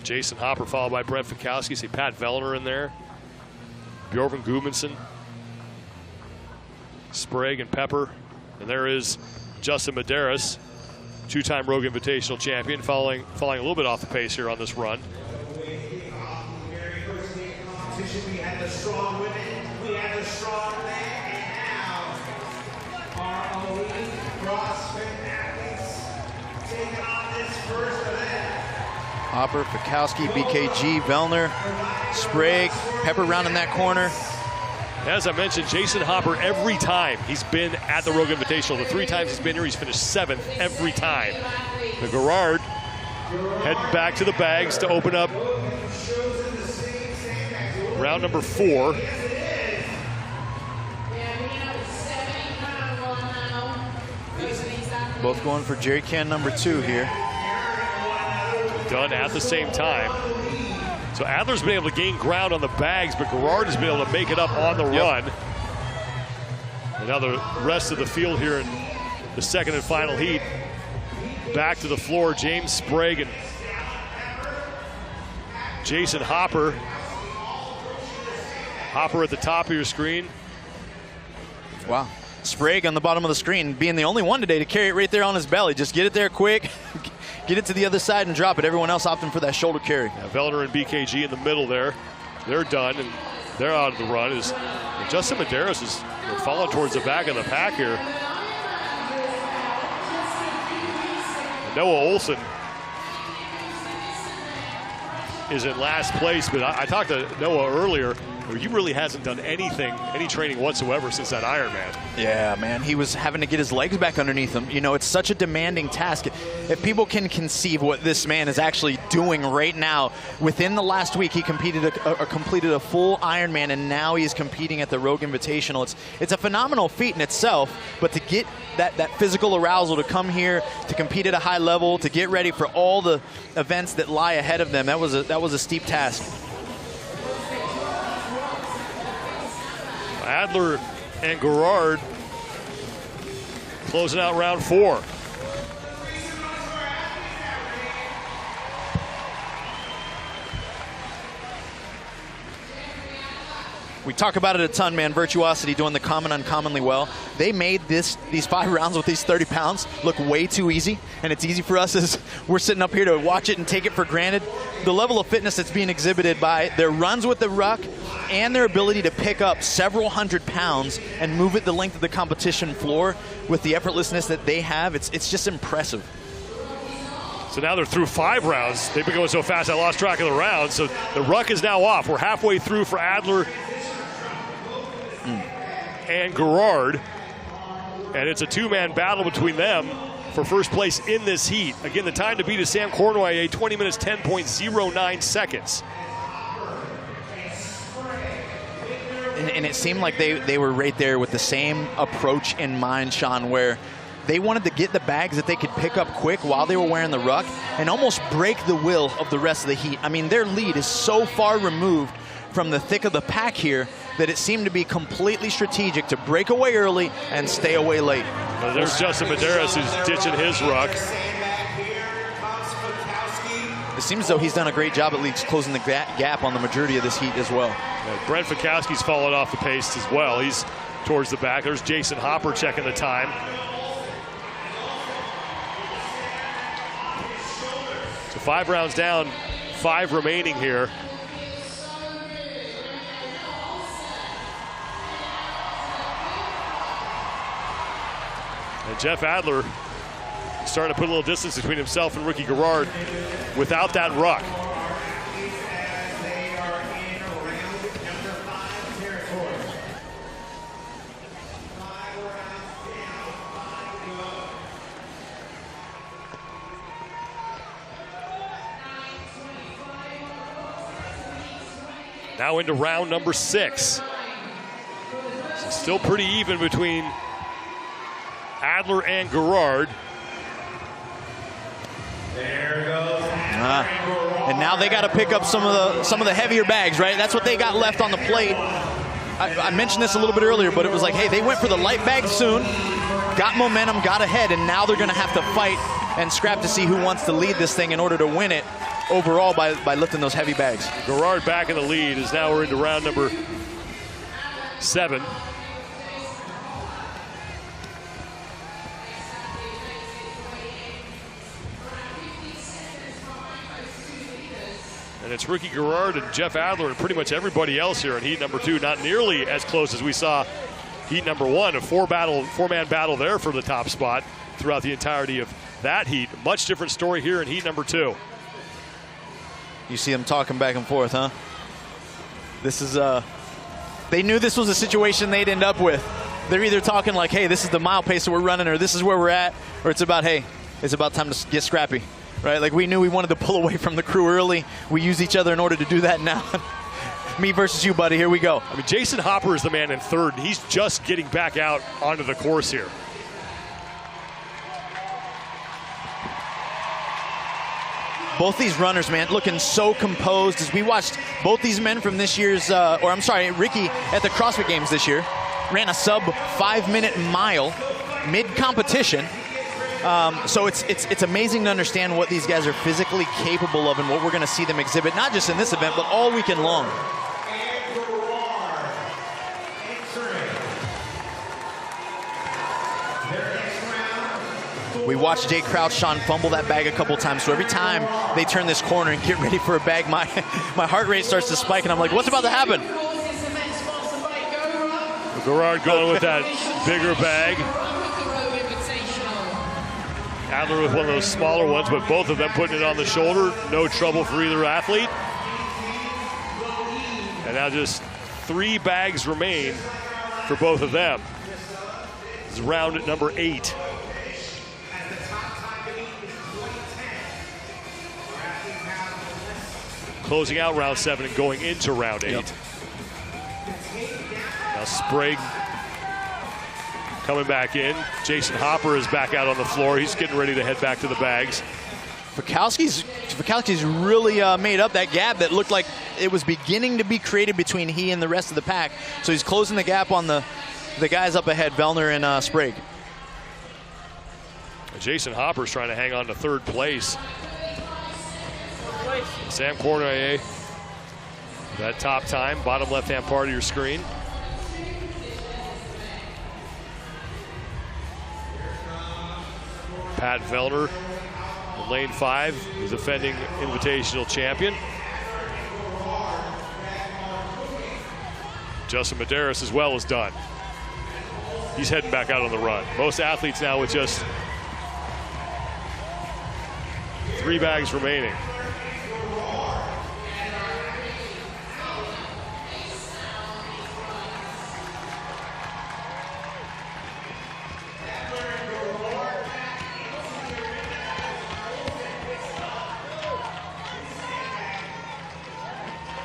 Jason Hopper followed by Brent Fikowski. See Pat Vellner in there. Bjorn Gudmundsson, Sprague and Pepper. And there is Justin Medeiros, 2-time Rogue Invitational champion, falling a little bit off the pace here on this run. We had the strong women, we had the strong men, and now our elite CrossFit athletes taking on this first event. Hopper, Fikowski, BKG, Vellner, Sprague, Pepper rounding that corner. As I mentioned, Jason Hopper, every time he's been at the Rogue Invitational, the 3 times he's been here, he's finished 7th every time. The Gerard heading back to the bags to open up round number 4. Both going for jerry can number 2 here. Done at the same time. So Adler's been able to gain ground on the bags, but Gerard has been able to make it up on the run. And now the rest of the field here in the second and final heat. Back to the floor, James Sprague and Jason Hopper. Hopper at the top of your screen. Wow. Sprague on the bottom of the screen, being the only one today to carry it right there on his belly. Just get it there quick, get it to the other side and drop it. Everyone else opting for that shoulder carry. Yeah, Vellner and BKG in the middle there. They're done, and they're out of the run. Justin Medeiros is falling towards the back of the pack here. And Noah Olson is in last place, but I talked to Noah earlier. He really hasn't done any training whatsoever since that Ironman. Yeah, man, he was having to get his legs back underneath him. You know, it's such a demanding task. If people can conceive what this man is actually doing right now, within the last week he completed a full Ironman, and now he's competing at the Rogue Invitational. It's a phenomenal feat in itself, but to get that physical arousal, to come here, to compete at a high level, to get ready for all the events that lie ahead of them, that was a steep task. Adler and Gerard closing out round 4. We talk about it a ton, man. Virtuosity doing the common uncommonly well. They made these 5 rounds with these 30 pounds look way too easy, and it's easy for us as we're sitting up here to watch it and take it for granted. The level of fitness that's being exhibited by their runs with the ruck and their ability to pick up several hundred pounds and move it the length of the competition floor with the effortlessness that they have, it's just impressive. So now they're through 5 rounds. They've been going so fast I lost track of the rounds. So the ruck is now off. We're halfway through for Adler and Gerard. And it's a 2-man battle between them for first place in this heat. Again, the time to beat is Sam Cournoyer, 20 minutes, 10.09 seconds. And it seemed like they were right there with the same approach in mind, Sean, where they wanted to get the bags that they could pick up quick while they were wearing the ruck and almost break the will of the rest of the heat. I mean, their lead is so far removed from the thick of the pack here that it seemed to be completely strategic to break away early and stay away late. Well, there's Justin Medeiros who's ditching his ruck. It seems as though he's done a great job at least closing the gap on the majority of this heat as well. Yeah, Brent Fikowski's fallen off the pace as well. He's towards the back. There's Jason Hopper checking the time. So 5 rounds down, 5 remaining here. And Jeff Adler starting to put a little distance between himself and Ricky Gerard without that ruck. Now into round number 6. So still pretty even between Adler and Gerard. There goes. And now they got to pick up some of the heavier bags, right? That's what they got left on the plate. I mentioned this a little bit earlier, but it was like, hey, they went for the light bag soon, got momentum, got ahead, and now they're going to have to fight and scrap to see who wants to lead this thing in order to win it overall by lifting those heavy bags. Gerard back in the lead as now we're into round number 7. And it's Ricky Gerard and Jeff Adler and pretty much everybody else here in heat number 2. Not nearly as close as we saw heat number 1. A 4-man battle there for the top spot throughout the entirety of that heat. Much different story here in heat number 2. You see them talking back and forth, huh? This is, they knew this was a situation they'd end up with. They're either talking like, hey, this is the mile pace that we're running, or this is where we're at, or it's about, hey, it's about time to get scrappy, right? Like, we knew we wanted to pull away from the crew early. We use each other in order to do that now. Me versus you, buddy. Here we go. I mean, Jason Hopper is the man in 3rd, and he's just getting back out onto the course here. Both these runners, man, looking so composed as we watched both these men from this year's, Ricky at the CrossFit Games this year, ran a sub 5-minute mile mid-competition. So it's amazing to understand what these guys are physically capable of and what we're going to see them exhibit, not just in this event, but all weekend long. We watched Jay Crouch, Sean, fumble that bag a couple times. So every time they turn this corner and get ready for a bag, my heart rate starts to spike, and I'm like, what's about to happen? Gerard going with that bigger bag. Adler with one of those smaller ones, but both of them putting it on the shoulder. No trouble for either athlete. And now just 3 bags remain for both of them. This is round at number 8. Closing out round 7 and going into round 8. Yep. Now Sprague coming back in. Jason Hopper is back out on the floor. He's getting ready to head back to the bags. Fikowski's really made up that gap that looked like it was beginning to be created between he and the rest of the pack. So he's closing the gap on the guys up ahead, Vellner and Sprague. Jason Hopper's trying to hang on to 3rd place. Sam Cournoyer That top time, bottom left-hand part of your screen. Pat Vellner, in lane 5, the defending Invitational champion. Justin Medeiros as well is done. He's heading back out on the run. Most athletes now with just 3 bags remaining.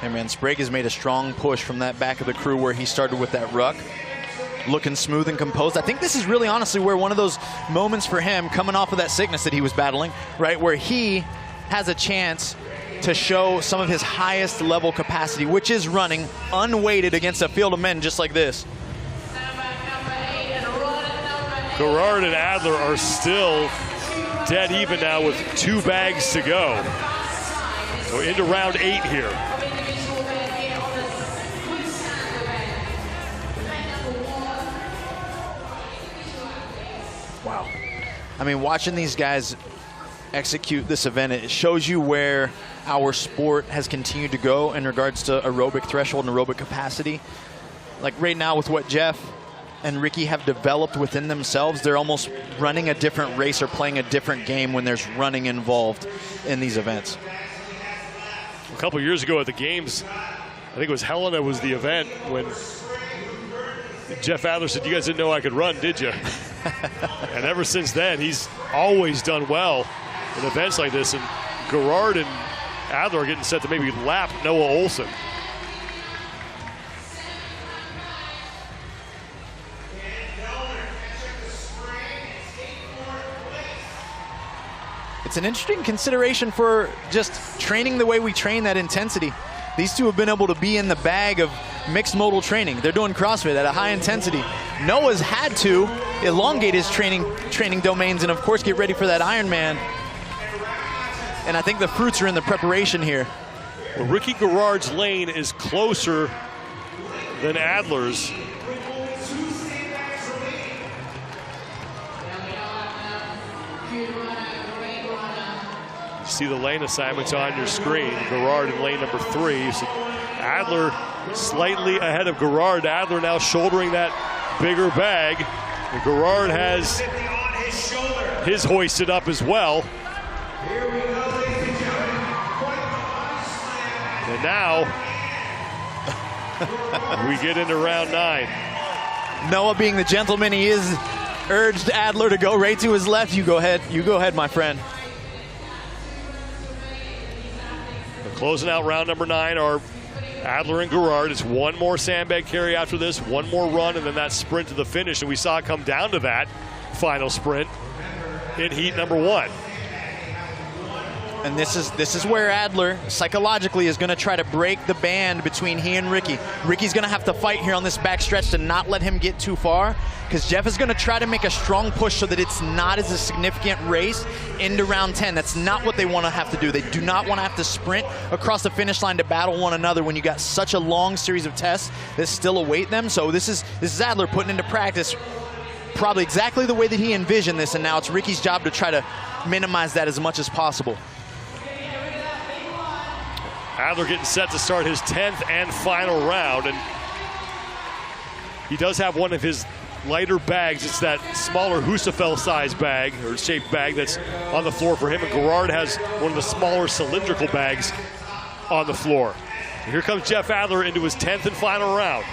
Hey man, Sprague has made a strong push from that back of the crew where he started with that ruck. Looking smooth and composed. I think this is really honestly where one of those moments for him coming off of that sickness that he was battling, right, where he has a chance to show some of his highest level capacity, which is running unweighted against a field of men just like this. Gerard and Adler are still dead even now with 2 bags to go. So into round 8 here. Wow. I mean, watching these guys execute this event, it shows you where our sport has continued to go in regards to aerobic threshold and aerobic capacity. Like right now with what Jeff and Ricky have developed within themselves, they're almost running a different race or playing a different game when there's running involved in these events. A couple years ago at the games, I think it was Helena was the event when Jeff Adler said, "You guys didn't know I could run, did you?" And ever since then, he's always done well in events like this. And Gerard and Adler are getting set to maybe lap Noah Olson. It's an interesting consideration for just training the way we train that intensity. These two have been able to be in the bag of mixed modal training. They're doing CrossFit at a high intensity. Noah's had to elongate his training domains and of course get ready for that Ironman. And I think the fruits are in the preparation here. Well, Ricky Gerard's lane is closer than Adler's. See the lane assignments on your screen. Gerard in lane number 3. So Adler slightly ahead of Gerard. Adler now shouldering that bigger bag. And Gerard has his hoisted up as well. And now we get into round 9. Noah, being the gentleman he is, urged Adler to go right to his left. You go ahead, my friend. Closing out round number 9 are Adler and Gerard. It's one more sandbag carry after this, one more run, and then that sprint to the finish. And we saw it come down to that final sprint in heat number 1. And this is where Adler psychologically is going to try to break the band between he and Ricky. Ricky's going to have to fight here on this back stretch to not let him get too far, because Jeff is going to try to make a strong push so that it's not as a significant race into round 10. That's not what they want to have to do. They do not want to have to sprint across the finish line to battle one another when you got such a long series of tests that still await them. So this is Adler putting into practice probably exactly the way that he envisioned this, and now it's Ricky's job to try to minimize that as much as possible. Adler getting set to start his 10th and final round, and he does have one of his lighter bags. It's that smaller Husafel size bag or shaped bag that's on the floor for him, and Gerard has one of the smaller cylindrical bags on the floor. So here comes Jeff Adler into his 10th and final round.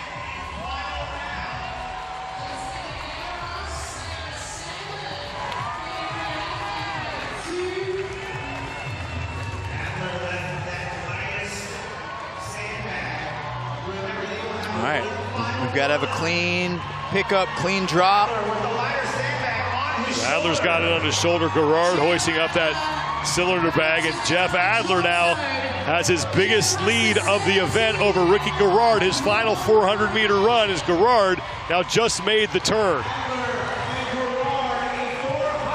All right, we've got to have a clean pickup, clean drop. Adler's got it on his shoulder. Gerard hoisting up that cylinder bag, and Jeff Adler now has his biggest lead of the event over Ricky Gerard. His final 400-meter run as Gerard now just made the turn.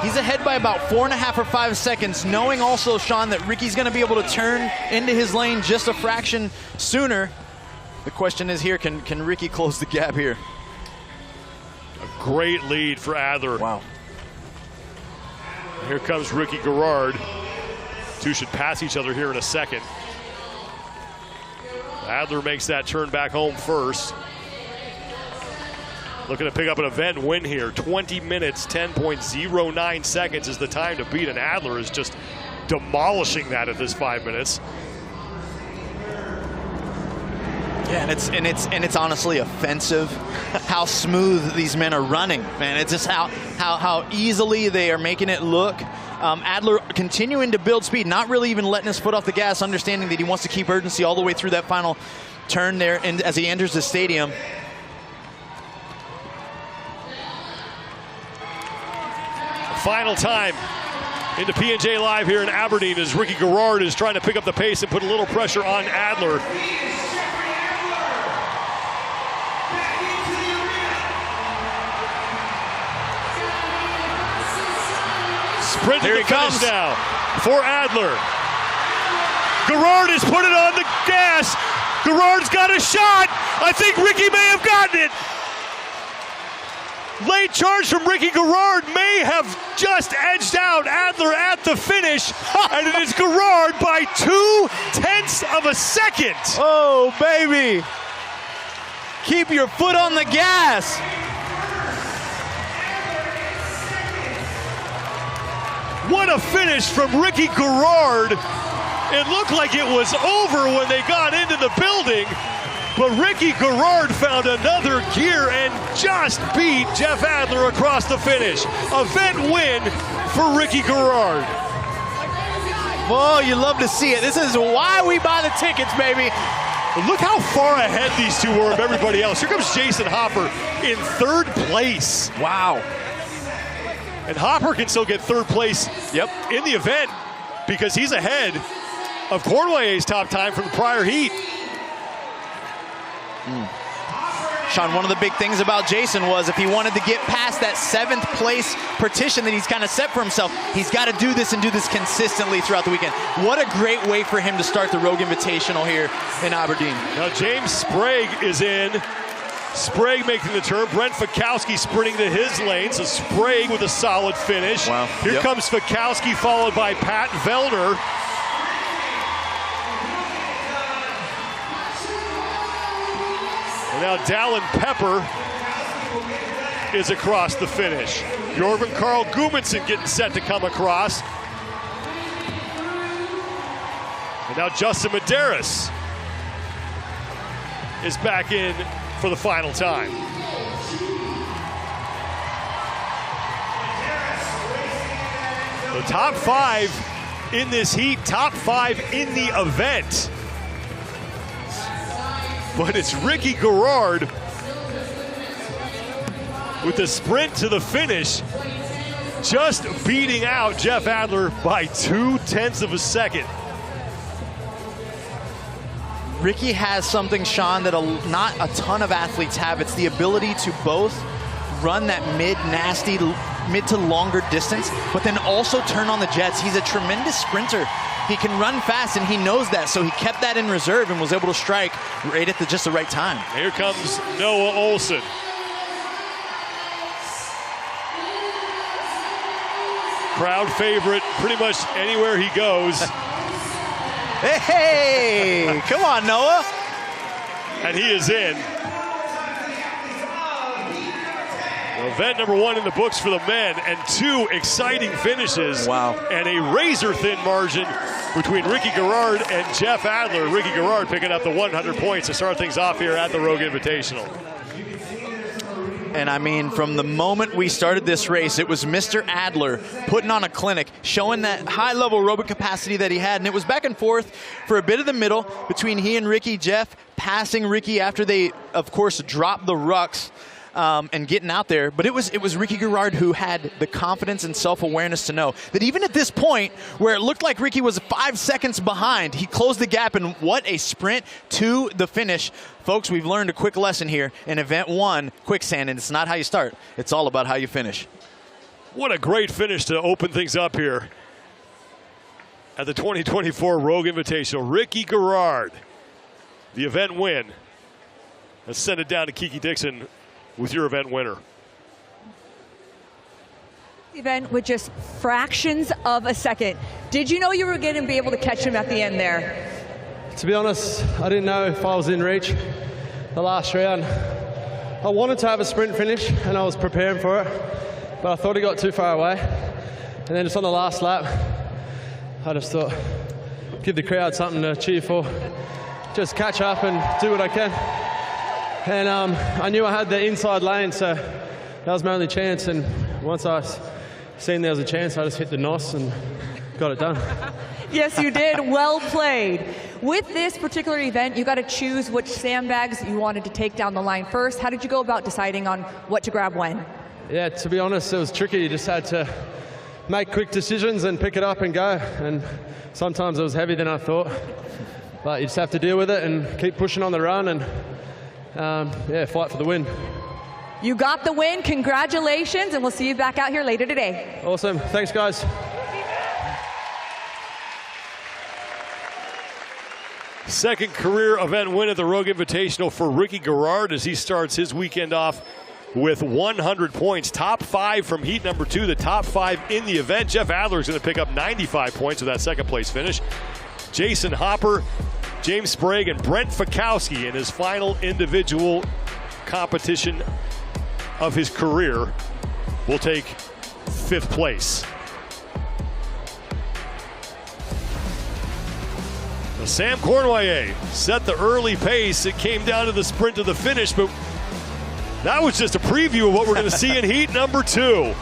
He's ahead by about 4.5 or 5 seconds, knowing also, Sean, that Ricky's going to be able to turn into his lane just a fraction sooner. The question is here, can Ricky close the gap here? A great lead for Adler. Wow. Here comes Ricky Garrard. Two should pass each other here in a second. Adler makes that turn back home first. Looking to pick up an event win here. 20 minutes, 10.09 seconds is the time to beat, and Adler is just demolishing that at this 5 minutes. Yeah, and it's honestly offensive how smooth these men are running, man. It's just how easily they are making it look. Adler continuing to build speed, not really even letting his foot off the gas, understanding that he wants to keep urgency all the way through that final turn there and as he enters the stadium. Final time into P&J Live here in Aberdeen as Ricky Garrard is trying to pick up the pace and put a little pressure on Adler. Sprint to the finish now for Adler. Garrard has put it on the gas. Garrard's got a shot. I think Ricky may have gotten it. Late charge from Ricky Garrard may have just edged out Adler at the finish, and it is Garrard by 0.2 of a second. Oh, baby. Keep your foot on the gas. What a finish from Ricky Garrard. It looked like it was over when they got into the building, but Ricky Garrard found another gear and just beat Jeff Adler across the finish. Event win for Ricky Garrard. Oh, you love to see it. This is why we buy the tickets, baby. Look how far ahead these two were of everybody else. Here comes Jason Hopper in third place. Wow. And Hopper can still get third place in the event because he's ahead of Cornway's top time from the prior heat. Sean, one of the big things about Jason was if he wanted to get past that 7th place partition that he's kind of set for himself, he's got to do this and do this consistently throughout the weekend. What a great way for him to start the Rogue Invitational here in Aberdeen. Now James Sprague is in. Sprague making the turn. Brent Fikowski sprinting to his lane, so Sprague with a solid finish. Wow. Here comes Fikowski, followed by Pat Vellner. And now Dallin Pepper is across the finish. Jorgen Carl Gudmundsson getting set to come across. And now Justin Medeiros is back in for the final time. The top 5 in this heat, top 5 in the event. But it's Ricky Garrard with the sprint to the finish, just beating out Jeff Adler by 0.2 of a second. Ricky has something, Sean, that not a ton of athletes have. It's the ability to both run that mid to longer distance, but then also turn on the jets. He's a tremendous sprinter. He can run fast, and he knows that, so he kept that in reserve and was able to strike right at just the right time. Here comes Noah Olson. Crowd favorite pretty much anywhere he goes. Hey, come on, Noah. And he is in. Event number 1 in the books for the men, and 2 exciting finishes. Wow. And a razor-thin margin between Ricky Garrard and Jeff Adler. Ricky Garrard picking up the 100 points to start things off here at the Rogue Invitational. And I mean, from the moment we started this race, it was Mr. Adler putting on a clinic, showing that high-level aerobic capacity that he had. And it was back and forth for a bit of the middle between he and Ricky. Jeff passing Ricky after they, of course, dropped the rucks and getting out there. But it was Ricky Garrard who had the confidence and self-awareness to know that even at this point, where it looked like Ricky was 5 seconds behind, he closed the gap, and what a sprint to the finish. Folks, we've learned a quick lesson here in Event 1, Quicksand, and it's not how you start. It's all about how you finish. What a great finish to open things up here at the 2024 Rogue Invitational. Ricky Garrard, the event win. Let's send it down to Kiki Dixon with your event winner. Event with just fractions of a second. Did you know you were going to be able to catch him at the end there? To be honest, I didn't know if I was in reach the last round. I wanted to have a sprint finish and I was preparing for it, but I thought he got too far away. And then just on the last lap, I just thought, give the crowd something to cheer for. Just catch up and do what I can. And I knew I had the inside lane, so that was my only chance. And once I seen there was a chance, I just hit the NOS and got it done. Yes, you did. Well played. With this particular event, you got to choose which sandbags you wanted to take down the line first. How did you go about deciding on what to grab when? Yeah, to be honest, it was tricky. You just had to make quick decisions and pick it up and go. And sometimes it was heavier than I thought. But you just have to deal with it and keep pushing on the run and yeah, fight for the win. You got the win. Congratulations, and we'll see you back out here later today. Awesome. Thanks, guys. Second career event win at the Rogue Invitational for Ricky Garrard as he starts his weekend off with 100 points. Top 5 from heat number 2, the top 5 in the event. Jeff Adler is going to pick up 95 points with that second place finish. Jason Hopper, James Sprague, and Brent Fikowski in his final individual competition of his career will take 5th place. Now, Sam Cournoyer set the early pace. It came down to the sprint to the finish, but that was just a preview of what we're going to see in heat number 2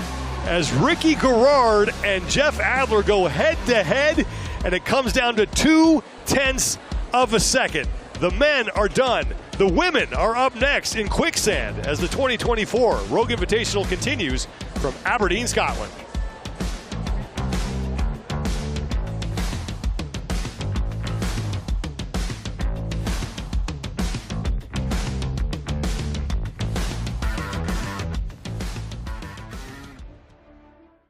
as Ricky Garrard and Jeff Adler go head-to-head, and it comes down to 0.2 of a second. The men are done. The women are up next in Quicksand as the 2024 Rogue Invitational continues from Aberdeen, Scotland.